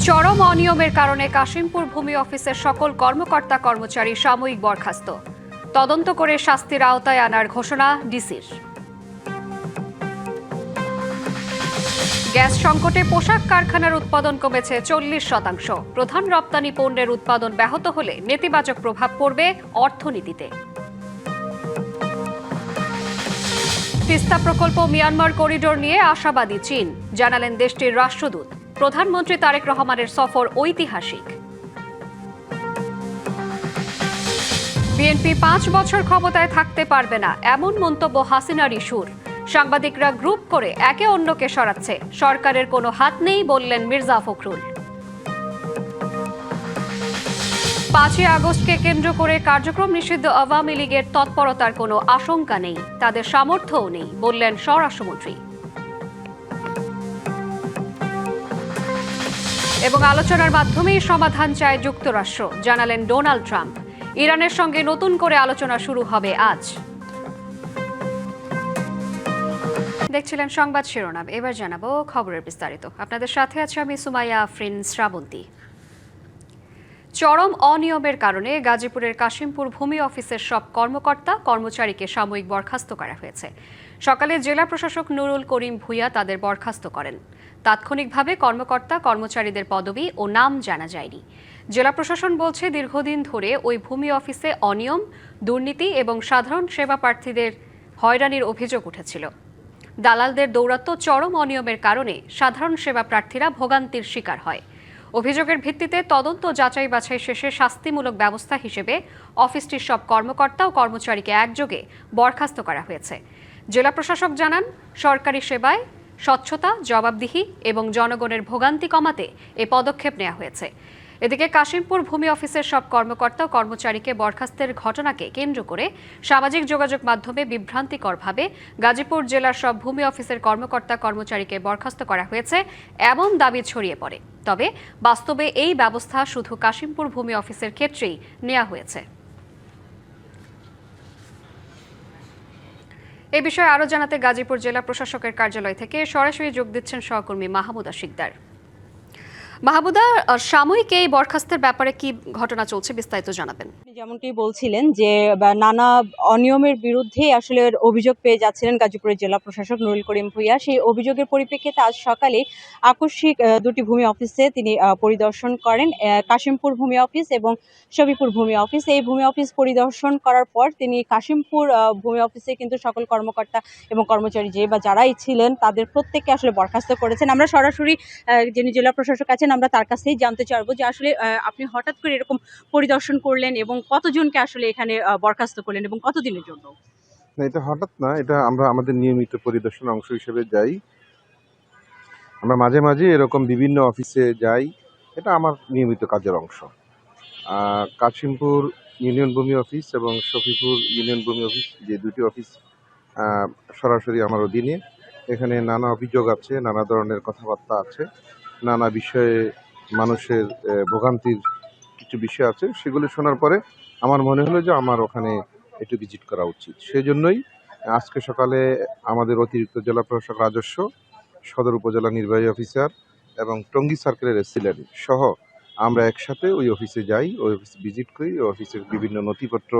চরম অনিয়মের কারণে কাশিমপুর ভূমি অফিসের সকল কর্মকর্তা কর্মচারী সাময়িক বরখাস্ত। তদন্ত করে শাস্তির আওতায় আনার ঘোষণা ডিসির। গ্যাস সংকটে পোশাক কারখানার উৎপাদন কমেছে 40%। প্রধান রপ্তানি পণ্যের উৎপাদন ব্যাহত হলে নেতিবাচক প্রভাব পড়বে অর্থনীতিতে। তিস্তা প্রকল্প মিয়ানমার করিডোর নিয়ে আশাবাদী চীন, জানালেন দেশটির রাষ্ট্রদূত। প্রধানমন্ত্রী তারেক রহমানের সফর ঐতিহাসিক। বিএনপি 5 বছর ক্ষমতায় থাকতে পারবে না, এমন মন্তব্য হাসিনার ইস্যুর। সাংবাদিকরা গ্রুপ করে একে অন্যকে সরাচ্ছে, সরকারের কোনো হাত নেই বললেন মির্জা ফখরুল। 5ই আগস্টকে কেন্দ্র করে কার্যক্রম নিষিদ্ধ আওয়ামী লীগের তৎপরতার কোনো আশঙ্কা নেই, তাদের সামর্থ্যও নেই বললেন স্বরাষ্ট্রমন্ত্রী। এবং আলোচনার মাধ্যমেই সমাধান চায় যুক্তরাষ্ট্র, জানালেন ডোনাল্ড ট্রাম্প। ইরানের সঙ্গে নতুন করে আলোচনা শুরু হবে আজ। দেখছিলেন সংবাদ শিরোনাম, এবার জানাবো খবরের বিস্তারিত। আপনাদের সাথে আছে আমি সুমাইয়া আফরিন শ্রাবন্তী। চরম অনিয়মের কারণে গাজীপুরের কাশিমপুর ভূমি অফিসের সব কর্মকর্তা কর্মচারীকে সাময়িক বরখাস্ত করা হয়েছে। সকালে জেলা প্রশাসক নুরুল করিম ভূঁইয়া তাদের বরখাস্ত করেন। তাৎক্ষণিকভাবে কর্মকর্তা কর্মচারীদের পদবি ও নাম জানা যায়নি। জেলা প্রশাসন বলছে, দীর্ঘদিন ধরে ওই ভূমি অফিসে অনিয়ম, দুর্নীতি এবং সাধারণ সেবা প্রার্থীদের হয়রানির অভিযোগ উঠেছিল। দালালদের দৌরাত্ম্য, চরম অনিয়মের কারণে সাধারণ সেবা প্রার্থীরা ভোগান্তির শিকার হয়। অভিযোগের ভিত্তিতে তদন্ত যাচাই বাছাই শেষে শাস্তিমূলক ব্যবস্থা হিসেবে অফিসটির সব কর্মকর্তা ও কর্মচারীকে একযোগে বরখাস্ত করা হয়েছে। জেলা প্রশাসক জানান, সরকারি সেবায় স্বচ্ছতা, জবাবদিহি এবং জনগণের ভোগান্তি কমাতে এ পদক্ষেপ নেওয়া হয়েছে। এদিকে কাশিমপুর ভূমি অফিসের সব কর্মকর্তা ও কর্মচারীকে বরখাস্তের ঘটনাকে কেন্দ্র করে সামাজিক যোগাযোগ মাধ্যমে বিভ্রান্তিকরভাবে গাজীপুর জেলার সব ভূমি অফিসের কর্মকর্তা কর্মচারীকে বরখাস্ত করা হয়েছে এমন দাবি ছড়িয়ে পড়ে। তবে বাস্তবে এই ব্যবস্থা শুধু কাশিমপুর ভূমি অফিসের ক্ষেত্রেই নেওয়া হয়েছে। এ বিষয়ে আরও জানাতে গাজীপুর জেলা প্রশাসকের কার্যালয় থেকে সরাসরি যোগ দিচ্ছেন সহকর্মী মাহমুদা শিকদার। মাহমুদা, সাময়িক এই বরখাস্তের ব্যাপারে কি ঘটনা চলছে, বিস্তারিত জানাবেন। যেমনটি বলছিলেন যে নানা অনিয়মের বিরুদ্ধে আসলে অভিযোগ পেয়ে যাচ্ছিলেন গাজীপুরের জেলা প্রশাসক নুরুল করিম ভূঁইয়া। সেই অভিযোগের পরিপ্রেক্ষিতে আজ সকালে আকস্মিক দুটি ভূমি অফিসে তিনি পরিদর্শন করেন, কাশিমপুর ভূমি অফিস এবং সবিপুর ভূমি অফিস। এই ভূমি অফিস পরিদর্শন করার পর তিনি কাশিমপুর ভূমি অফিসে কিন্তু সকল কর্মকর্তা এবং কর্মচারী যারাই ছিলেন তাদের প্রত্যেককে আসলে বরখাস্ত করেছেন। আমরা সরাসরি যিনি জেলা প্রশাসক আছেন আমরা তার কাছেই জানতে চাইবো যে আসলে আপনি হঠাৎ করে এরকম পরিদর্শন করলেন এবং কতজনকে আসলে এখানে বরখাস্ত করলেন এবং কতদিনের জন্য? না, এটা হঠাৎ না, এটা আমরা আমাদের নিয়মিত পরিদর্শনের অংশ হিসেবে যাই। আমরা মাঝে মাঝে এরকম বিভিন্ন অফিসে যাই, এটা আমার নিয়মিত কাজের অংশ। কাশিমপুর ইউনিয়ন ভূমি অফিস এবং শফিপুর ইউনিয়ন ভূমি অফিস, যে দুটি অফিস সরাসরি আমার অধীনে। এখানে নানা অভিযোগ আছে, নানা ধরনের কথাবার্তা আছে, নানা বিষয়ে মানুষের ভোগান্তির কিছু বিষয় আছে। সেগুলো শোনার পরে আমার মনে হলো যে আমার ওখানে একটু ভিজিট করা উচিত। সেই জন্যই আজকে সকালে আমাদের অতিরিক্ত জেলা প্রশাসক রাজস্ব, সদর উপজেলা নির্বাহী অফিসার এবং টঙ্গী সার্কেলের এসিলেন্ট সহ আমরা একসাথে ওই অফিসে যাই, ওই অফিসে ভিজিট করি, ওই অফিসের বিভিন্ন নথিপত্র,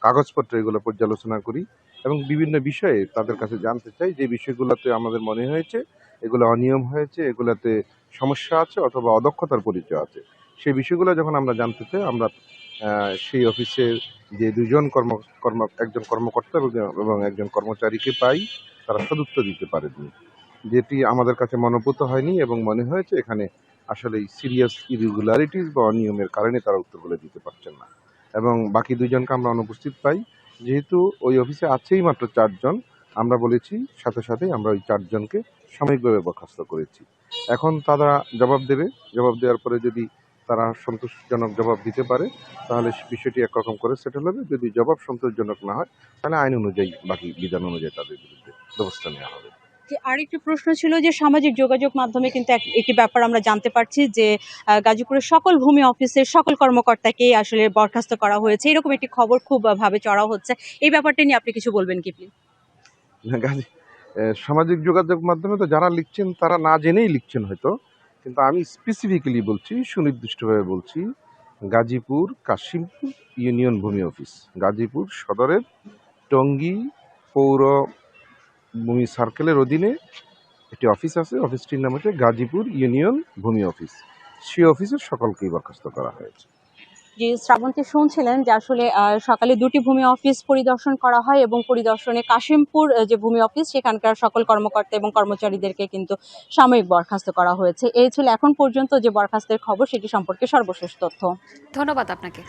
কাগজপত্র এগুলো পর্যালোচনা করি এবং বিভিন্ন বিষয়ে তাদের কাছে জানতে চাই যে বিষয়গুলোতে আমাদের মনে হয়েছে এগুলো অনিয়ম হয়েছে, এগুলোতে সমস্যা আছে অথবা অদক্ষতার পরিচয় আছে। সেই বিষয়গুলো যখন আমরা জানতে চাই, আমরা সেই অফিসের যে দুজন একজন কর্মকর্তা এবং একজন কর্মচারীকে পাই, তারা সদুত্তর দিতে পারেনি, যেটি আমাদের কাছে মনোভূত হয়নি এবং মনে হয়েছে এখানে আসলে সিরিয়াস ইরেগুলারিটিস বা অনিয়মের কারণে তারা উত্তরগুলো দিতে পারছেন না। এবং বাকি দুজনকে আমরা অনুপস্থিত পাই। যেহেতু ওই অফিসে আছেই মাত্র 4 জন, আমরা বলেছি সাথে সাথে আমরা ওই 4 জনকে সাময়িকভাবে বরখাস্ত করেছি। এখন তারা জবাব দেবে, জবাব দেওয়ার পরে যদি তারা সন্তোষজনক জবাব দিতে পারে তাহলে বিষয়টি একরকম করে সেটেল হবে। যদি জবাব সন্তোষজনক না হয় তাহলে আইন অনুযায়ী, বাকি বিধান অনুযায়ী তাদের বিরুদ্ধে ব্যবস্থা নেওয়া হবে। আরেকটি প্রশ্ন ছিল যে সামাজিক যোগাযোগ মাধ্যমে কিন্তু একটি ব্যাপার আমরা জানতে পারছি যে গাজীপুরের সকল ভূমি অফিসের সকল কর্মকর্তাকে আসলে বরখাস্ত করা হয়েছে, এরকম একটি খবর খুব ভাবে চড়াও হচ্ছে। এই ব্যাপারটা নিয়ে আপনি কিছু বলবেন কি প্লিজ? সামাজিক যোগাযোগ মাধ্যমে তো যারা লিখছেন তারা না জেনেই লিখছেন হয়তো, কিন্তু আমি স্পেসিফিক্যালি বলছি, সুনির্দিষ্টভাবে বলছি, গাজীপুর কাশিমপুর ইউনিয়ন ভূমি অফিস, গাজীপুর সদরের টঙ্গী পৌর ভূমি সার্কেলের অধীনে একটি অফিস আছে। অফিসটির নাম হচ্ছে গাজীপুর ইউনিয়ন ভূমি অফিস। সেই অফিসের সকলকেই বরখাস্ত করা হয়েছে। যে শ্রাবন্তী শুনছিলেন যে আসলে সকালে দুটি ভূমি অফিস পরিদর্শন করা হয় এবং পরিদর্শনে কাশিমপুর যে ভূমি অফিস সেখানকার সকল কর্মকর্তা এবং কর্মচারীদেরকে কিন্তু সাময়িক বরখাস্ত করা হয়েছে। এই ছিল এখন পর্যন্ত যে বরখাস্তের খবর, সেটি সম্পর্কে সর্বশেষ তথ্য। ধন্যবাদ আপনাকে।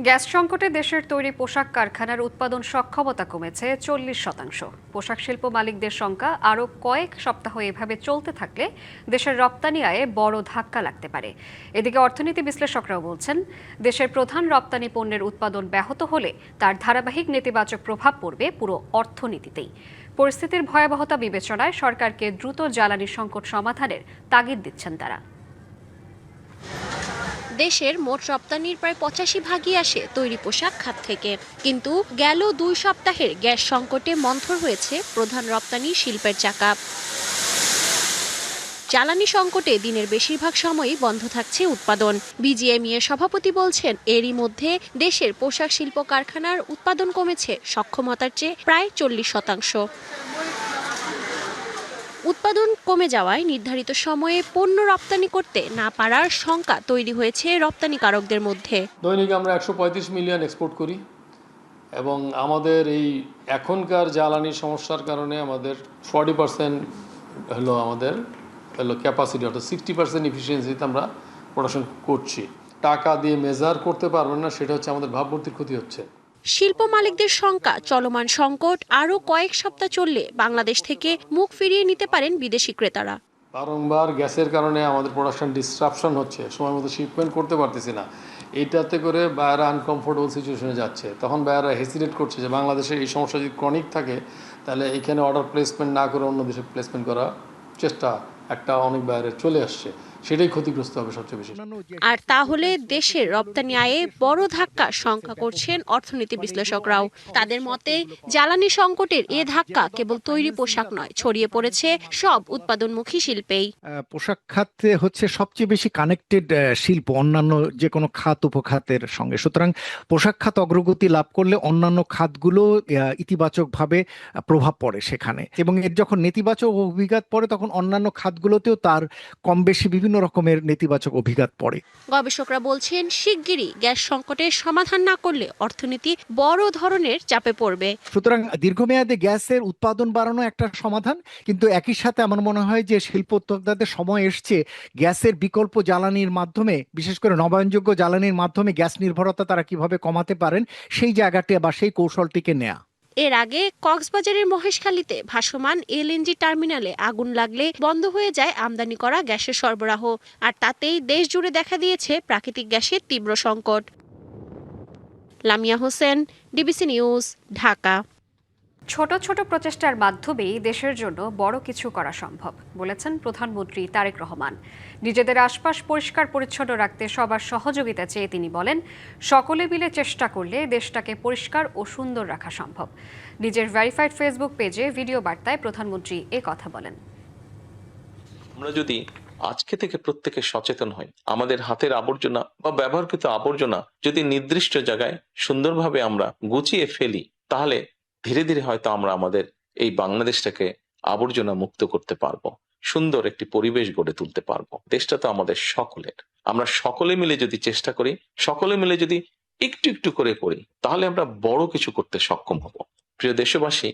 গ্যাস সংকটে দেশের তৈরি পোশাক কারখানার উৎপাদন সক্ষমতা কমেছে 40%। পোশাক শিল্প মালিকদের সংখ্যা আরও কয়েক সপ্তাহ এভাবে চলতে থাকলে দেশের রপ্তানি আয়ে বড় ধাক্কা লাগতে পারে। এদিকে অর্থনীতি বিশ্লেষকরাও বলছেন, দেশের প্রধান রপ্তানি পণ্যের উৎপাদন ব্যাহত হলে তার ধারাবাহিক নেতিবাচক প্রভাব পড়বে পুরো অর্থনীতিতেই। পরিস্থিতির ভয়াবহতা বিবেচনায় সরকারকে দ্রুত জ্বালানি সংকট সমাধানের তাগিদ দিচ্ছেন তারা। দেশের মোট রপ্তানির প্রায় 85% আসে তৈরি পোশাক খাত থেকে, কিন্তু গেল 2 সপ্তাহের গ্যাস সংকটে মন্থর হয়েছে প্রধান রপ্তানি শিল্পের চাকা। জ্বালানি সংকটে দিনের বেশিরভাগ সময়ই বন্ধ থাকছে উৎপাদন। বিজিএমইএ সভাপতি বলছেন, এরই মধ্যে দেশের পোশাক শিল্প কারখানার উৎপাদন কমেছে সক্ষমতার চেয়ে প্রায় 40%। উৎপাদন কমে যাওয়ায় নির্ধারিত সময়ে পণ্য রপ্তানি করতে না পারার শঙ্কা তৈরি হয়েছে রপ্তানিকারকদের মধ্যে। দৈনিক আমরা 135 মিলিয়ন এক্সপোর্ট করি এবং আমাদের এই এখনকার জ্বালানির সমস্যার কারণে আমাদের 40% আমাদের ক্যাপাসিটি, অর্থাৎ 60% এফিসিয়েন্সিতে আমরা প্রোডাকশন করছি। টাকা দিয়ে মেজার করতে পারবেন না, সেটা হচ্ছে আমাদের ভাবমূর্তির ক্ষতি হচ্ছে। শিল্প মালিকদের শঙ্কা, চলমান সংকট আরও কয়েক সপ্তাহ চললে বাংলাদেশ থেকে মুখ ফিরিয়ে নিতে পারেন বিদেশি ক্রেতারা। বারংবার গ্যাসের কারণে আমাদের প্রোডাকশন ডিসরাপশন হচ্ছে, সময় মতো শিপমেন্ট করতে পারতেছি না। এইটাতে করে বায়াররা আনকমফোর্টেবল সিচুয়েশনে যাচ্ছে। তখন বায়াররা হেসিটেট করছে যে বাংলাদেশে এই সমস্যা যদি ক্রনিক থাকে তাহলে এখানে অর্ডার প্লেসমেন্ট না করে অন্য দেশে প্লেসমেন্ট করার চেষ্টা একটা অনেক বায়ারের চলে আসছে। সেটাই ক্ষতিগ্রস্ত হবে সবচেয়ে বেশি। আর তাহলে দেশের রপ্তানি আয়ে বড় ধাক্কা শঙ্কা করছেন অর্থনীতি বিশ্লেষকরাও। তাদের মতে জ্বালানি সংকটের এ ধাক্কা কেবল তৈরি পোশাক নয়, ছড়িয়ে পড়েছে সব উৎপাদনমুখী শিল্পেই। পোশাক খাতে হচ্ছে সবচেয়ে বেশি কানেক্টেড শিল্প অন্যান্য যে কোনো খাত উপখাতের সঙ্গে। সুতরাং পোশাক খাত অগ্রগতি লাভ করলে অন্যান্য খাতগুলো ইতিবাচকভাবে প্রভাব পড়ে সেখানে, এবং এর যখন নেতিবাচক অভিঘাত পড়ে তখন অন্যান্য খাতগুলোতেও তার কম বেশি বিভিন্ন রকমের নেতিবাচক অভিঘাত পড়ে। গবেষকরা বলছেন, শিগগিরই গ্যাস সংকটের সমাধান না করলে অর্থনীতি বড় ধরনের চাপে পড়বে। সুতরাং দীর্ঘমেয়াদে গ্যাসের উৎপাদন বাড়ানো একটা সমাধান, কিন্তু একই সাথে আমার মনে হয় যে শিল্প উদ্যোক্তাদের সময় এসছে গ্যাসের বিকল্প জ্বালানির মাধ্যমে, বিশেষ করে নবায়নযোগ্য জ্বালানির মাধ্যমে গ্যাস নির্ভরতা তারা কিভাবে কমাতে পারেন সেই জায়গাটি বা সেই কৌশলটিকে নেয়া। এর আগে কক্সবাজারের মহেশখালীতে ভাসমান এলএনজি টার্মিনালে আগুন লাগলে বন্ধ হয়ে যায় আমদানি করা গ্যাসের সরবরাহ, আর তাতেই দেশ জুড়ে দেখা দিয়েছে প্রাকৃতিক গ্যাসের তীব্র সংকট। Lamia Hossain, DBC news, Dhaka. ছোট ছোট প্রচেষ্টার মাধ্যমেই দেশের জন্য বড় কিছু করা সম্ভব বলেছেন প্রধানমন্ত্রী তারেক রহমান। নিজেদের আশপাশ পরিষ্কার পরিচ্ছন্ন রাখতে সবার সহযোগিতা চেয়ে তিনি বলেন, সকলে মিলে চেষ্টা করলে দেশটাকে পরিষ্কার ও সুন্দর রাখা সম্ভব। নিজের ভেরিফাইড ফেসবুক পেজে ভিডিও বার্তায় প্রধানমন্ত্রী এ কথা বলেন। আমরা যদি আজকে থেকে প্রত্যেকে সচেতন হই, আমাদের হাতের আবর্জনা বা ব্যবহারকৃত আবর্জনা যদি নির্দিষ্ট জায়গায় সুন্দরভাবে আমরা গুছিয়ে ফেলি, তাহলে ধীরে ধীরে হয়তো আমরা আমাদের এই বাংলাদেশটাকে আবর্জনা মুক্ত করতে পারবো, সুন্দর একটি পরিবেশ গড়ে তুলতে পারবো। দেশটা তো আমাদের সকলের। আমরা সকলে মিলে যদি চেষ্টা করি, সকলে মিলে যদি একটু একটু করে করি, তাহলে আমরা বড় কিছু করতে সক্ষম হব। প্রিয় দেশবাসী,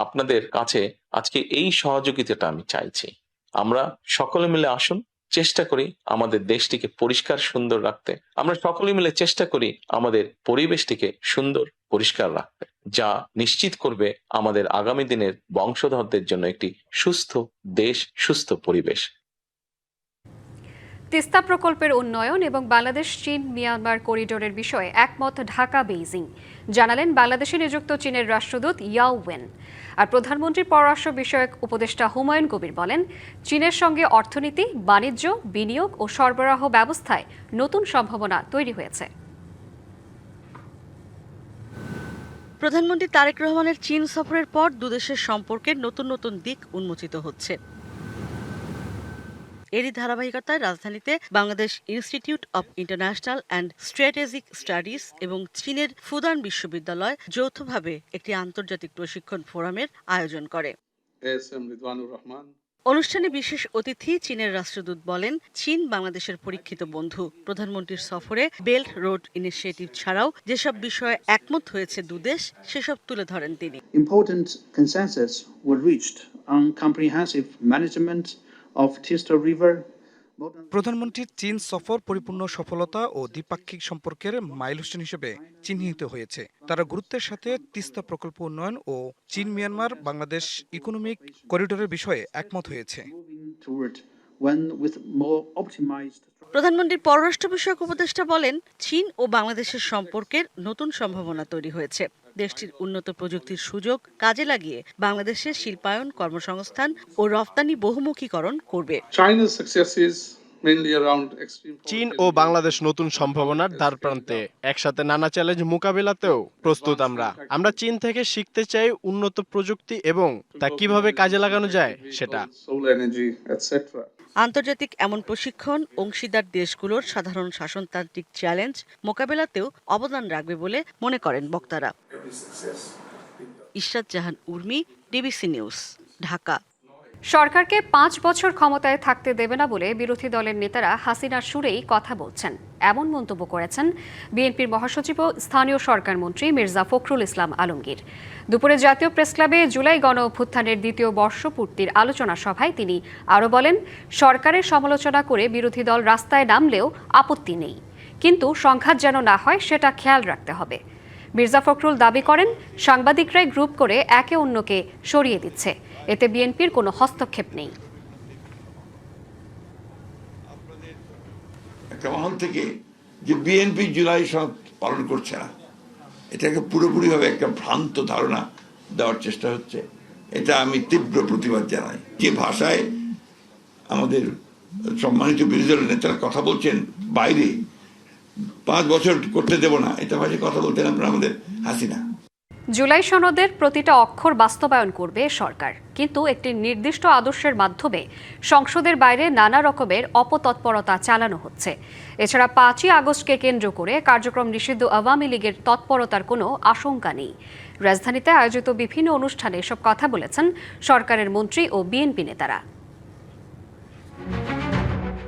আপনাদের কাছে আজকে এই সহযোগিতাটা আমি চাইছি। আমরা সকলে মিলে আসুন, চেষ্টা করি আমাদের দেশটিকে পরিষ্কার সুন্দর রাখতে। আমরা সকলে মিলে চেষ্টা করি আমাদের পরিবেশটিকে সুন্দর পরিষ্কার রাখতে, যা নিশ্চিত করবে আমাদের আগামী দিনের বংশধরদের জন্য একটি সুস্থ দেশ, সুস্থ পরিবেশ। তিস্তা প্রকল্পের উন্নয়ন এবং বাংলাদেশ চীন মিয়ানমার করিডোরের বিষয়ে একমত ঢাকা বেইজিং, জানালেন বাংলাদেশে নিযুক্ত চীনের রাষ্ট্রদূত ইয়াও ওয়েন। আর প্রধানমন্ত্রীর পররাষ্ট্র বিষয়ক উপদেষ্টা হুমায়ুন কবির বলেন, চীনের সঙ্গে অর্থনীতি, বাণিজ্য, বিনিয়োগ ও সরবরাহ ব্যবস্থায় নতুন সম্ভাবনা তৈরি হয়েছে। প্রধানমন্ত্রী তারেক রহমানের চীন সফরের পর দুদেশের সম্পর্কের নতুন নতুন দিক উন্মোচিত হচ্ছে। এরই ধারাবাহিকতায় রাজধানীতে Bangladesh institute of international and strategic studies এবং চীনের ফুদান বিশ্ববিদ্যালয় যৌথভাবে একটি আন্তর্জাতিক প্রশিক্ষণ ফোরামের আয়োজন করে। অনুষ্ঠানে বিশেষ অতিথি চীনের রাষ্ট্রদূত বলেন, চীন বাংলাদেশের পরীক্ষিত বন্ধু। প্রধানমন্ত্রীর সফরে বেল্ট রোড ইনিশিয়েটিভ ছাড়াও যেসব বিষয়ে একমত হয়েছে দুদেশ সেসব তুলে ধরেন তিনি। Important consensus were reached on comprehensive management of Tista River. প্রধানমন্ত্রীর চীন সফর পরিপূর্ণ সফলতা ও দ্বিপাক্ষিক সম্পর্কের মাইলস্টোন হিসেবে চিহ্নিত হয়েছে। তারা গুরুত্বের সাথে তিস্তা প্রকল্প উন্নয়ন ও চীন মিয়ানমার বাংলাদেশ ইকোনমিক করিডোরের বিষয়ে একমত হয়েছে। প্রধানমন্ত্রীর পররাষ্ট্র বিষয়ক উপদেষ্টা বলেন, চীন ও বাংলাদেশের সম্পর্কের নতুন সম্ভাবনা তৈরি হয়েছে। দেশটির উন্নত প্রযুক্তির সুযোগ কাজে লাগিয়ে বাংলাদেশের শিল্পায়ন, কর্মসংস্থান ও রফতানি বহুমুখীকরণ করবে। চীন ও বাংলাদেশ নতুন সম্ভাবনার দ্বারপ্রান্তে, একসাথে নানা চ্যালেঞ্জ মোকাবিলাতেও প্রস্তুত। আমরা চীন থেকে শিখতে চাই উন্নত প্রযুক্তি এবং তা কিভাবে কাজে লাগানো যায় সেটা। আন্তর্জাতিক এমন প্রশিক্ষণ অংশীদার দেশগুলোর সাধারণ শাসনতান্ত্রিক চ্যালেঞ্জ মোকাবেলাতেও অবদান রাখবে বলে মনে করেন বক্তারা। ইশরাত জাহান উর্মি, ডিবিসি নিউজ, ঢাকা। সরকারকে 5 বছর ক্ষমতায় থাকতে দেবে না বলে বিরোধী দলের নেতারা হাসিনার সুরেই কথা বলছেন, এমন মন্তব্য করেছেন বিএনপির মহাসচিব ও স্থানীয় সরকার মন্ত্রী মির্জা ফখরুল ইসলাম আলমগীর। দুপুরে জাতীয় প্রেসক্লাবে জুলাই গণ অভ্যুত্থানের দ্বিতীয় বর্ষপূর্তির আলোচনা সভায় তিনি আরও বলেন, সরকারের সমালোচনা করে বিরোধী দল রাস্তায় নামলেও আপত্তি নেই, কিন্তু সংঘাত যেন না হয় সেটা খেয়াল রাখতে হবে। মির্জা ফখরুল দাবি করেন, সাংবাদিকরাই গ্রুপ করে একে অন্যকে সরিয়ে দিচ্ছে, এতে বিএনপির কোনো হস্তক্ষেপ নেই। একটা মহল থেকে যে বিএনপি জুলাই সনদ পালন করছে না, এটাকে পুরোপুরিভাবে একটা ভ্রান্ত ধারণা দেওয়ার চেষ্টা হচ্ছে। এটা আমি তীব্র প্রতিবাদ জানাই। যে ভাষায় আমাদের সম্মানিত বিরোধী দলের নেতারা কথা বলছেন বাইরে, 5 বছর করতে দেব না, এটা ভাষায় কথা বলতেন আপনারা আমাদের হাসিনা। জুলাই সনদের প্রতিটা অক্ষর বাস্তবায়ন করবে সরকার, কিন্তু একটি নির্দিষ্ট আদর্শের মাধ্যমে সংসদের বাইরে নানা রকমের অপতৎপরতা চালানো হচ্ছে। এছাড়া 5ই আগস্টকে কেন্দ্র করে কার্যক্রম নিষিদ্ধ আওয়ামী লীগের তৎপরতার কোনো আশঙ্কা নেই। রাজধানীতে আয়োজিত বিভিন্ন অনুষ্ঠানে এসব কথা বলেছেন সরকারের মন্ত্রী ও বিএনপি নেতারা।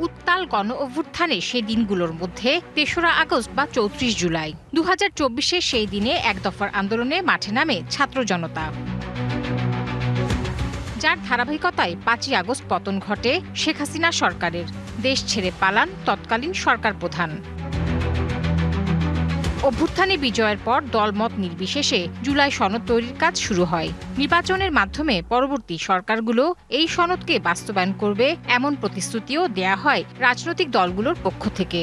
উত্তাল গণ অভ্যুত্থানে সেই দিনগুলোর মধ্যে ৩রা আগস্ট বা ৩৪ জুলাই 2024-এ সেই দিনে এক দফার আন্দোলনে মাঠে নামে ছাত্র জনতা, যার ধারাবাহিকতায় 5ই আগস্ট পতন ঘটে শেখ হাসিনা সরকারের। দেশ ছেড়ে পালান তৎকালীন সরকার প্রধান। অভ্যুত্থানে বিজয়ের পর দলমত নির্বিশেষে জুলাই সনদ তৈরির কাজ শুরু হয়। নির্বাচনের মাধ্যমে পরবর্তী সরকারগুলো এই সনদকে বাস্তবায়ন করবে এমন প্রতিশ্রুতিও দেয়া হয় রাজনৈতিক দলগুলোর পক্ষ থেকে।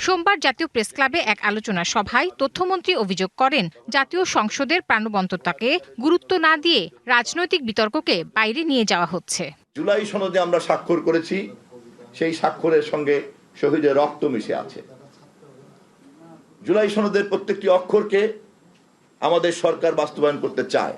সোমবার জাতীয় প্রেসক্লাবে এক আলোচনা সভায় তথ্যমন্ত্রী অভিযোগ করেন, জাতীয় সংসদের প্রাণবন্ততাকে গুরুত্ব না দিয়ে রাজনৈতিক বিতর্ককে বাইরে নিয়ে যাওয়া হচ্ছে। জুলাই সনদে আমরা স্বাক্ষর করেছি, সেই স্বাক্ষরের সঙ্গে শহীদের রক্ত মিশে আছে। জুলাই সনদের প্রত্যেকটি অক্ষরকে আমাদের সরকার বাস্তবায়ন করতে চায়।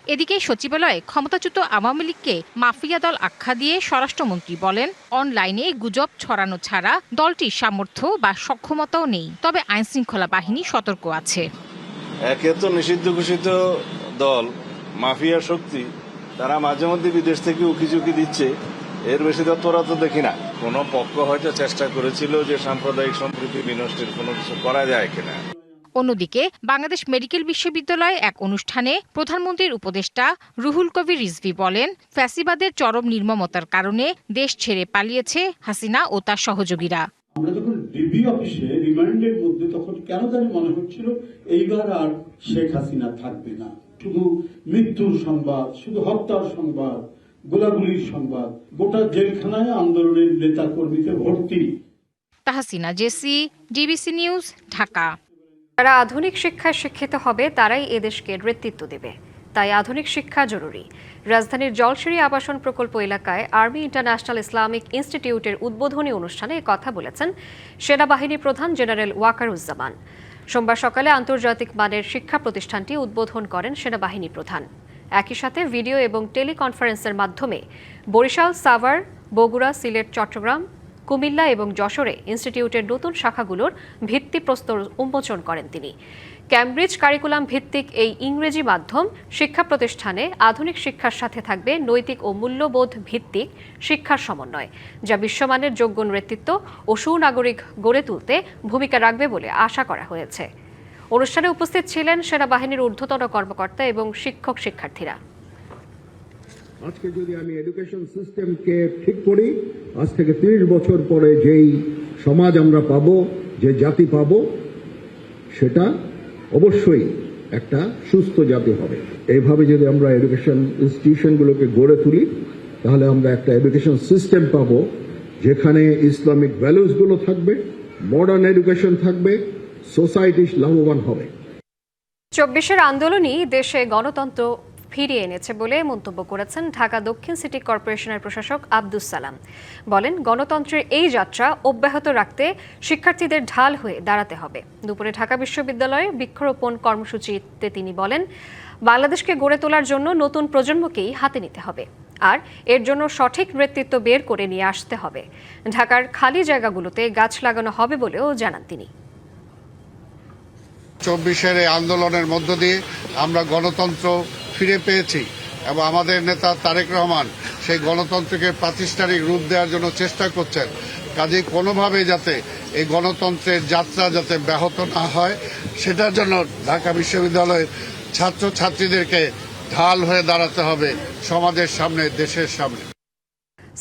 এদিকে সচিবালয়ে ক্ষমতাচ্যুত আওয়ামী লীগকে মাফিয়া দল আখ্যা দিয়ে স্বরাষ্ট্রমন্ত্রী বলেন, অনলাইনে গুজব ছড়ানো ছাড়া দলটির সামর্থ্য বা সক্ষমতাও নেই, তবে আইনশৃঙ্খলা বাহিনী সতর্ক আছে। একে তো নিষিদ্ধ ঘোষিত দল, মাফিয়া শক্তি, তারা মাঝে মধ্যে বিদেশ থেকে উকিঝুঁকি দিচ্ছে, এর বেশি তৎপরতা তো দেখি না। কোনো পক্ষ হয়তো চেষ্টা করেছিল যে সাম্প্রদায়িক সম্প্রীতি বিনষ্টের কোনো কিছু করা যায় কিনা। অন্যদিকে বাংলাদেশ মেডিকেল বিশ্ববিদ্যালয়ে এক অনুষ্ঠানে প্রধানমন্ত্রীর উপদেষ্টা রুহুল কবির রিজভী বলেন, ফ্যাসিবাদের চরম নির্মমতার কারণে দেশ ছেড়ে পালিয়েছে হাসিনা ও তার সহযোগীরা। আমরা যখন ডিবি অফিসে রিমান্ডের মধ্যে তখন কেন জানি মনে হচ্ছিল এইবার আর শেখ হাসিনা থাকবে না। শুধু মৃত্যুর সংবাদ, শুধু হত্যার সংবাদ, গোলাগুলির সংবাদ, গোটা জেলখানায় আন্দোলনের নেতা কর্মীদের ভর্তি। Tahsina Jessy, DBC news, Dhaka. যারা আধুনিক শিক্ষায় শিক্ষিত হবে তারাই এদেশকে নেতৃত্ব দেবে, তাই আধুনিক শিক্ষা জরুরি। রাজধানীর জলসিঁড়ি আবাসন প্রকল্প এলাকায় আর্মি ইন্টারন্যাশনাল ইসলামিক ইনস্টিটিউটের উদ্বোধনী অনুষ্ঠানে কথা বলেছেন সেনাবাহিনী প্রধান জেনারেল ওয়াকারুজ্জামান। সোমবার সকালে আন্তর্জাতিক মানের শিক্ষা প্রতিষ্ঠানটি উদ্বোধন করেন সেনাবাহিনী প্রধান। একই সাথে ভিডিও এবং টেলিকনফারেন্সের মাধ্যমে বরিশাল, সাভার, বগুড়া, সিলেট, চট্টগ্রাম, কুমিল্লা এবং যশোরে ইনস্টিটিউটের নতুন শাখাগুলোর ভিত্তিপ্রস্তর উন্মোচন করেন তিনি। ক্যামব্রিজ কারিকুলাম ভিত্তিক এই ইংরেজি মাধ্যম শিক্ষা প্রতিষ্ঠানে আধুনিক শিক্ষার সাথে থাকবে নৈতিক ও মূল্যবোধ ভিত্তিক শিক্ষার সমন্বয়, যা বিশ্বমানের যোগ্য নেতৃত্ব ও সুনাগরিক গড়ে তুলতে ভূমিকা রাখবে বলে আশা করা হয়েছে। অনুষ্ঠানে উপস্থিত ছিলেন সেনাবাহিনীর ঊর্ধ্বতন কর্মকর্তা এবং শিক্ষক শিক্ষার্থীরা। আজকে যদি আমি এডুকেশন সিস্টেমকে ঠিক করি, আজ থেকে 30 বছর পরে যেই সমাজ আমরা পাবো, যে জাতি পাবো, সেটা অবশ্যই একটা সুস্থ জাতি হবে। এইভাবে যদি আমরা এডুকেশন ইনস্টিটিউশনগুলোকে গড়ে তুলি, তাহলে আমরা একটা এডুকেশন সিস্টেম পাবো যেখানে ইসলামিক ভ্যালুসগুলো থাকবে, মডার্ন এডুকেশন থাকবে, সোসাইটি লাভবান হবে। 24-এর আন্দোলনই দেশে গণতন্ত্র ফিরিয়ে এনেছে বলে মন্তব্য করেছেন ঢাকা দক্ষিণ সিটি কর্পোরেশনের প্রশাসক আব্দুস সালাম। বলেন, গণতন্ত্রের এই যাত্রা অব্যাহত রাখতে শিক্ষার্থীদের ঢাল হয়ে দাঁড়াতে হবে। দুপুরে ঢাকা বিশ্ববিদ্যালয়ে বৃক্ষরোপণ কর্মসূচিতে তিনি বলেন, বাংলাদেশকে গড়ে তোলার জন্য নতুন প্রজন্মকেই হাতে নিতে হবে, আর এর জন্য সঠিক নেতৃত্ব বের করে নিয়ে আসতে হবে। ঢাকার খালি জায়গাগুলোতে গাছ লাগানো হবে বলেও জানান তিনি। 24-এর আন্দোলনের মধ্য দিয়ে আমরা গণতন্ত্র ফিরে পেয়েছি এবং আমাদের নেতা তারেক রহমান সেই গণতন্ত্রকে প্রাতিষ্ঠানিক রূপ দেওয়ার জন্য চেষ্টা করছেন। কাজেই কোনোভাবে যাতে এই গণতন্ত্রের যাত্রা যাতে ব্যাহত না হয়, সেটার জন্য ঢাকা বিশ্ববিদ্যালয়ের ছাত্রছাত্রীদেরকে ঢাল হয়ে দাঁড়াতে হবে সমাজের সামনে, দেশের সামনে।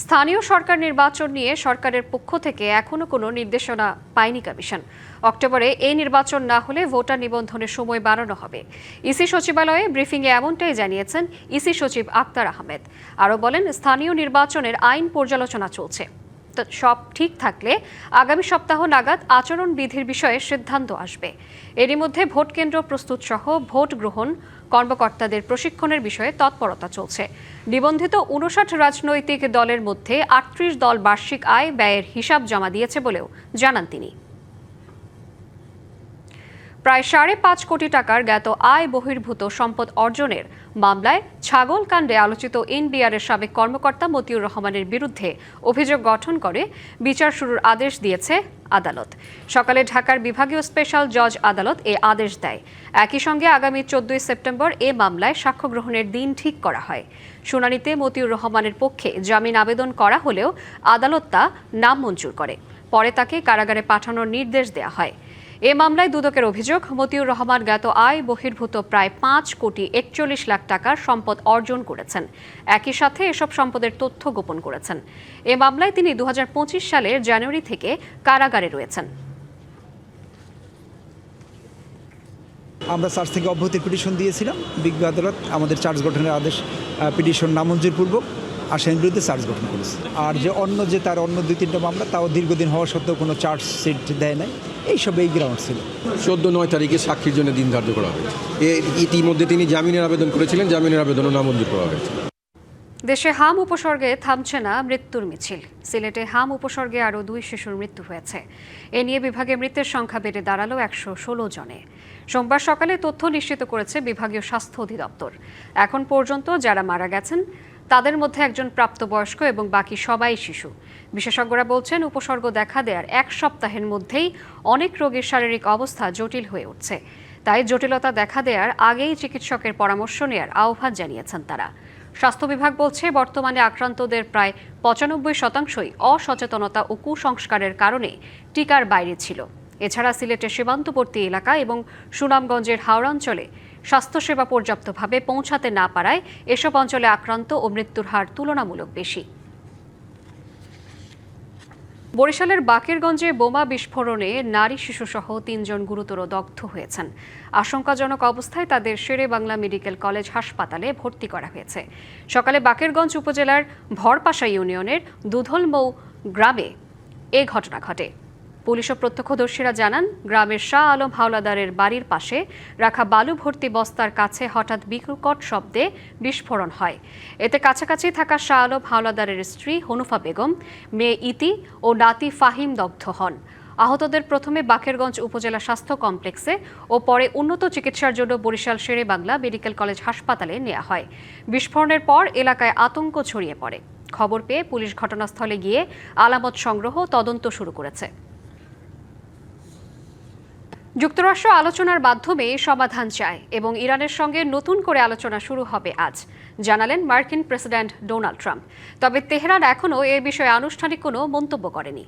স্থানীয় সরকার নির্বাচন নিয়ে সরকারের পক্ষ থেকে এখনো কোনো নির্দেশনা পায়নি কমিশন। অক্টোবরে এই নির্বাচন না হলে ভোটার নিবন্ধনের সময় বাড়ানো হবে। ইসি সচিবালয়ে ব্রিফিংয়ে এমনটাই জানিয়েছেন ইসি সচিব আক্তার আহমেদ। আরও বলেন, স্থানীয় নির্বাচনের আইন পর্যালোচনা চলছে। সব ঠিক থাকলে আগামী সপ্তাহ নাগাদ আচরণ বিধির বিষয়ে সিদ্ধান্ত আসবে। এরই মধ্যে ভোট কেন্দ্র প্রস্তুত সহ ভোট গ্রহণ কর্মকর্তাদের প্রশিক্ষণের বিষয়ে তৎপরতা চলছে। নিবন্ধিত 59 রাজনৈতিক দলের মধ্যে 38 দল বার্ষিক আয় ব্যয়ের হিসাব জমা দিয়েছে বলেও জানান তিনি। প্রায় 5.5 কোটি টাকার জ্ঞাত আয় বহির্ভূত সম্পদ অর্জনের মামলায় ছাগল কাণ্ডে আলোচিত এনবিআরের সাবেক কর্মকর্তা মতিউর রহমানের বিরুদ্ধে অভিযোগ গঠন করে বিচার শুরুর আদেশ দিয়েছে আদালত। সকালে ঢাকার বিভাগীয় স্পেশাল জজ আদালত এ আদেশ দেয়। একই সঙ্গে আগামী 14 সেপ্টেম্বর এ মামলায় সাক্ষ্য গ্রহণের দিন ঠিক করা হয়। শুনানিতে মতিউর রহমানের পক্ষে জামিন আবেদন করা হলেও আদালত তা নামঞ্জুর করে। পরে তাকে কারাগারে পাঠানোর নির্দেশ দেওয়া হয়। এ মামলায় দুদকের অভিযোগ, মতিউর রহমান জ্ঞাত আয় বহির্ভূত প্রায় 5.41 লাখ টাকার সম্পদ অর্জন করেছেন। একই সাথে এসব সম্পদের তথ্য গোপন করেছেন। এ মামলায় তিনি 2025 সালের জানুয়ারি থেকে কারাগারে রয়েছেন। আমরা চার্জ থেকে অব্যাহতির পিটিশন দিয়েছিলাম। বিজ্ঞ আদালত আমাদের চার্জ গঠনের আদেশ পিটিশন নামঞ্জুর পূর্বক আসামির বিরুদ্ধে চার্জ গঠন করেছে। আর যে তার অন্য 2-3টা মামলা, তাও দীর্ঘদিন হওয়া সত্ত্বেও কোনো চার্জশিট দেয় নাই। এইসব এই গ্রাউন্ড ছিল। 14-9 তারিখে সাক্ষীর জন্য দিন ধার্য করা হয়েছে। ইতিমধ্যে তিনি জামিনের আবেদন করেছিলেন, জামিনের আবেদনও নামঞ্জুর করা হয়েছে। দেশে হাম উপসর্গে থামছে না মৃত্যুর মিছিল। সিলেটে হাম উপসর্গে আরও 2 শিশুর মৃত্যু হয়েছে। এ নিয়ে বিভাগে মৃতের সংখ্যা বেড়ে দাঁড়ালো 116 জনে। সোমবার সকালে তথ্য নিশ্চিত করেছে বিভাগীয় স্বাস্থ্য অধিদপ্তর। এখন পর্যন্ত যারা মারা গেছেন তাদের মধ্যে একজন প্রাপ্তবয়স্ক এবং বাকি সবাই শিশু। বিশেষজ্ঞরা বলছেন, উপসর্গ দেখা দেওয়ার 1 সপ্তাহের মধ্যেই অনেক রোগীর শারীরিক অবস্থা জটিল হয়ে উঠছে। তাই জটিলতা দেখা দেওয়ার আগেই চিকিৎসকের পরামর্শ নেওয়ার আহ্বান জানিয়েছেন তারা। স্বাস্থ্য বিভাগ বলছে, বর্তমানে আক্রান্তদের প্রায় 95%ই অসচেতনতা ও কুসংস্কারের কারণে টিকার বাইরে ছিল। এছাড়া সিলেটের সীমান্তবর্তী এলাকা এবং সুনামগঞ্জের হাওড়াঞ্চলে স্বাস্থ্যসেবা পর্যাপ্তভাবে পৌঁছাতে না পারায় এসব অঞ্চলে আক্রান্ত ও মৃত্যুর হার তুলনামূলক বেশি। বরিশালের বাকেরগঞ্জে বোমা বিস্ফোরণে নারী শিশুসহ 3 জন গুরুতর দগ্ধ হয়েছেন। আশঙ্কাজনক অবস্থায় তাদের শেরে বাংলা মেডিকেল কলেজ হাসপাতালে ভর্তি করা হয়েছে। সকালে বাকেরগঞ্জ উপজেলার ভরপাশা ইউনিয়নের দুধলমৌ গ্রামে এ ঘটনা ঘটে। পুলিশ ও প্রত্যক্ষদর্শীরা জানান, গ্রামের শাহ আলম হাওলাদারের বাড়ির পাশে রাখা বালু ভর্তি বস্তার কাছে হঠাৎ বিকট শব্দে বিস্ফোরণ হয়। এতে কাছাকাছি থাকা শাহ আলম হাওলাদারের স্ত্রী হনুফা বেগম, মেয়ে ইতি ও নাতি ফাহিম দগ্ধ হন। আহতদের প্রথমে বাকেরগঞ্জ উপজেলা স্বাস্থ্য কমপ্লেক্সে ও পরে উন্নত চিকিৎসার জন্য বরিশাল শেরেবাংলা মেডিকেল কলেজ হাসপাতালে নেওয়া হয়। বিস্ফোরণের পর এলাকায় আতঙ্ক ছড়িয়ে পড়ে। খবর পেয়ে পুলিশ ঘটনাস্থলে গিয়ে আলামত সংগ্রহ তদন্ত শুরু করেছে। যুক্তরাষ্ট্র আলোচনার মাধ্যমে সমাধান চায় এবং ইরানের সঙ্গে নতুন করে আলোচনা শুরু হবে আজ, জানালেন মার্কিন প্রেসিডেন্ট ডোনাল্ড ট্রাম্প। তবে তেহরান এখনও এ বিষয়ে আনুষ্ঠানিক কোনো মন্তব্য করেনি।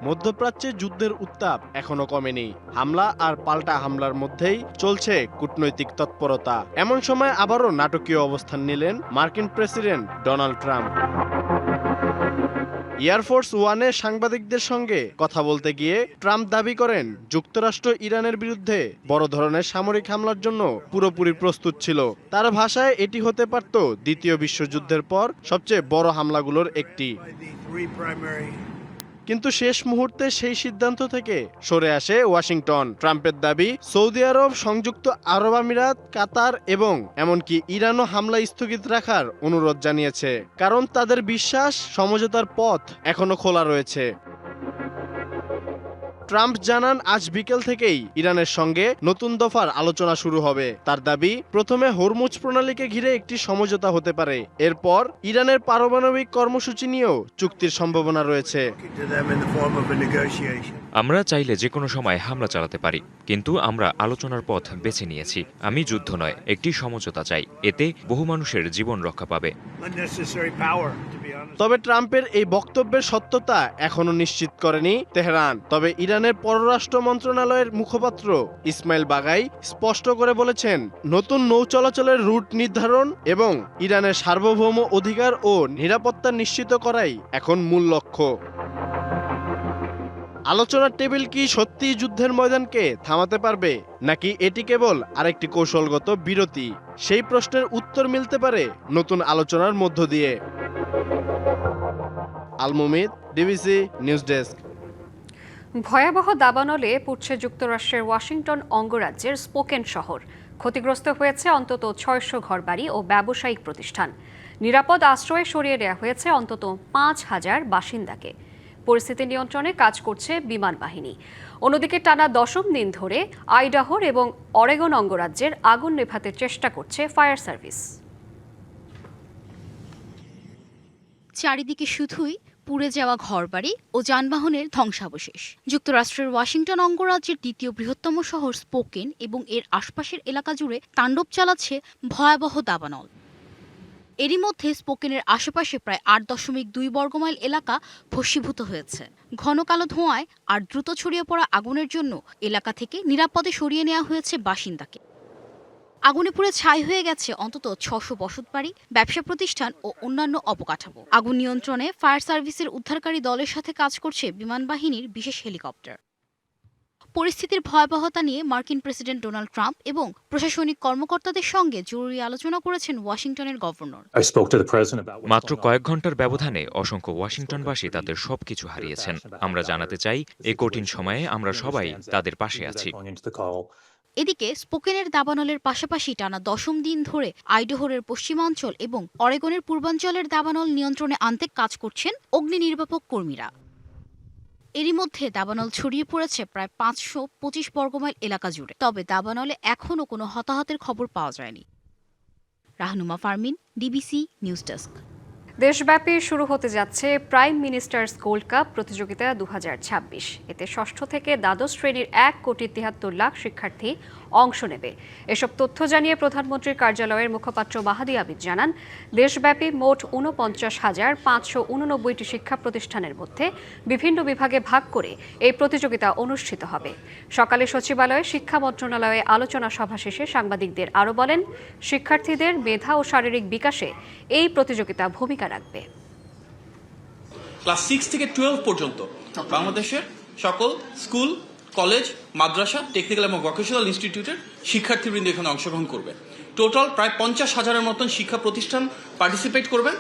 মধ্যপ্রাচ্যে যুদ্ধের উত্তাপ এখনো কমেনি। হামলা আর পাল্টা হামলার মধ্যেই চলছে কূটনৈতিক তৎপরতা। এমন সময় আবারও নাটকীয় অবস্থান নিলেন মার্কিন প্রেসিডেন্ট ডোনাল্ড ট্রাম্প। এয়ারফোর্স ওয়ানে সাংবাদিকদের সঙ্গে কথা বলতে গিয়ে ট্রাম্প দাবি করেন যুক্তরাষ্ট্র ইরানের বিরুদ্ধে বড় ধরনের সামরিক হামলার জন্য পুরোপুরি প্রস্তুত ছিল। তার ভাষায় এটি হতে পারত দ্বিতীয় বিশ্বযুদ্ধের পর সবচেয়ে বড় হামলাগুলোর একটি। কিন্তু শেষ মুহূর্তে সেই সিদ্ধান্ত থেকে সরে আসে ওয়াশিংটন। ট্রাম্পের দাবি, সৌদি আরব, সংযুক্ত আরব আমিরাত, কাতার এবং এমনকি ইরানও হামলা স্থগিত রাখার অনুরোধ জানিয়েছে, কারণ তাদের বিশ্বাস সমঝোতার পথ এখনো খোলা রয়েছে। ট্রাম্প জানান আজ বিকেল থেকেই ইরানের সঙ্গে নতুন দফার আলোচনা শুরু হবে। তার দাবি, প্রথমে হরমুজ প্রণালীকে ঘিরে একটি সমঝোতা হতে পারে, এরপর ইরানের পারমাণবিক কর্মসূচি নিয়েও চুক্তির সম্ভাবনা রয়েছে। আমরা চাইলে যে কোনো সময় হামলা চালাতে পারি, কিন্তু আমরা আলোচনার পথ বেছে নিয়েছি। আমি যুদ্ধ নয়, একটি সমঝোতা চাই, এতে বহু মানুষের জীবন রক্ষা পাবে। তবে ট্রাম্পের এই বক্তব্যের সত্যতা এখনো নিশ্চিত করেনি তেহরান। তবে ইরানের পররাষ্ট্র মন্ত্রণালয়ের মুখপাত্র ইসমাইল বাগাই স্পষ্ট করে বলেছেন, নতুন নৌ চলাচলের রুট নির্ধারণ এবং ইরানের সার্বভৌম অধিকার ও নিরাপত্তা নিশ্চিত করাই এখন মূল লক্ষ্য। আলোচনার টেবিল কি সত্যিই যুদ্ধের ময়দানকে থামাতে পারবে, নাকি এটি কেবল আরেকটি কৌশলগত বিরতি? সেই প্রশ্নের উত্তর মিলতে পারে নতুন আলোচনার মধ্য দিয়ে। আলমুমিদ, ডিবিসি নিউজ ডেস্ক। ভয়াবহ দাবানলে পুড়ছে যুক্তরাষ্ট্রের ওয়াশিংটন অঙ্গরাজ্যের স্পোকেন শহর। ক্ষতিগ্রস্ত হয়েছে অন্তত 600 ঘরবাড়ি ও ব্যবসায়িক প্রতিষ্ঠান। নিরাপদ আশ্রয়ে সরিয়ে নেওয়া হয়েছে অন্তত 5000 বাসিন্দাকে। পরিস্থিতি নিয়ন্ত্রণে কাজ করছে বিমান বাহিনী। অন্যদিকে টানা 10ম দিন ধরে আইডাহোর এবং অরেগন অঙ্গরাজ্যের আগুন নেভাতে চেষ্টা করছে ফায়ার সার্ভিস। চারিদিকে শুধুই পুড়ে যাওয়া ঘরবাড়ি ও যানবাহনের ধ্বংসাবশেষ। যুক্তরাষ্ট্রের ওয়াশিংটন অঙ্গরাজ্যের দ্বিতীয় বৃহত্তম শহর স্পোকেন এবং এর আশপাশের এলাকা জুড়ে তাণ্ডব চালাচ্ছে ভয়াবহ দাবানল। এরই মধ্যে স্পোকেনের আশেপাশে প্রায় 8.2 বর্গমাইল এলাকা ভস্মীভূত হয়েছে। ঘন কালো ধোঁয়ায় আর দ্রুত ছড়িয়ে পড়া আগুনের জন্য এলাকা থেকে নিরাপদে সরিয়ে নেওয়া হয়েছে বাসিন্দাকে। আগুনে পুড়ে ছাই হয়ে গেছে অন্তত 600 বসতবাড়ি, ব্যবসা প্রতিষ্ঠান ও অন্যান্য অবকাঠামো। আগুন নিয়ন্ত্রণে ফায়ার সার্ভিসের উদ্ধারকারী দলের সাথে কাজ করছে বিমান বাহিনীর বিশেষ হেলিকপ্টার। পরিস্থিতির ভয়াবহতা নিয়ে মার্কিন প্রেসিডেন্ট ডোনাল্ড ট্রাম্প এবং প্রশাসনিক কর্মকর্তাদের সঙ্গে জরুরি আলোচনা করেছেন ওয়াশিংটনের গভর্নর। মাত্র কয়েক ঘন্টার ব্যবধানে অসংখ্য ওয়াশিংটনবাসী তাদের সবকিছু হারিয়েছেন। আমরা জানাতে চাই, এই কঠিন সময়ে আমরা সবাই তাদের পাশে আছি। এদিকে স্পোকেনের দাবানলের পাশাপাশি টানা 10ম দিন ধরে আইডাহোরের পশ্চিমাঞ্চল এবং অরেগনের পূর্বাঞ্চলের দাবানল নিয়ন্ত্রণে আনতে কাজ করছেন অগ্নি নির্বাপক কর্মীরা। এরই মধ্যে দাবানল ছড়িয়ে পড়েছে প্রায় 525 বর্গমাইল এলাকা জুড়ে। তবে দাবানলে এখনও কোনো হতাহতের খবর পাওয়া যায়নি। Rahnuma Fermin, DBC news desk. দেশব্যাপী শুরু হতে যাচ্ছে প্রাইম মিনিস্টার্স গোল্ড কাপ প্রতিযোগিতা 2026। এতে ষষ্ঠ থেকে দ্বাদশ শ্রেণীর 1,73,00,000 শিক্ষার্থী অংশ নেবে। এসব তথ্য জানিয়ে প্রধানমন্ত্রীর কার্যালয়ের মুখপাত্র মাহাদি আবিদ জানান, দেশব্যাপী মোট 49,589টি শিক্ষা প্রতিষ্ঠানের মধ্যে বিভিন্ন বিভাগে ভাগ করে এই প্রতিযোগিতা অনুষ্ঠিত হবে। সকালে সচিবালয়ে শিক্ষা মন্ত্রণালয়ে আলোচনা সভা শেষে সাংবাদিকদের আরও বলেন, শিক্ষার্থীদের মেধা ও শারীরিক বিকাশে এই প্রতিযোগিতা ভূমিকা রাখবে। ক্লাস 6 থেকে 12 পর্যন্ত বাংলাদেশের সকল স্কুল, কলেজ, মাদ্রাসা, টেকনিক্যাল এবং ভোকেশনাল ইনস্টিটিউটের শিক্ষার্থীবৃন্দ এখানে অংশগ্রহণ করবে। টোটাল প্রায় 50,000-এর মতন শিক্ষা প্রতিষ্ঠান পার্টিসিপেট করবেন।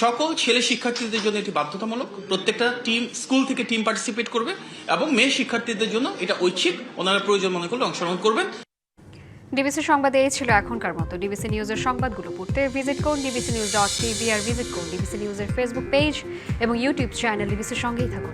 সকল ছেলে শিক্ষার্থীদের জন্য এটি বাধ্যতামূলক। প্রত্যেকটা টিম, স্কুল থেকে টিম পার্টিসিপেট করবে এবং মেয়ে শিক্ষার্থীদের জন্য এটা ঐচ্ছিক, ওনারা প্রয়োজন মনে করলে অংশগ্রহণ করবেন। ডিবিসি সংবাদে এই ছিল এখনকার মতো। ডিবিসি নিউজের সংবাদগুলো পড়তে ভিজিট করুন dbcnews.tv আর ভিজিট করুন ডিবিসি নিউজের ফেসবুক পেজ এবং ইউটিউব চ্যানেল। ডিবিসির সঙ্গেই থাকুন।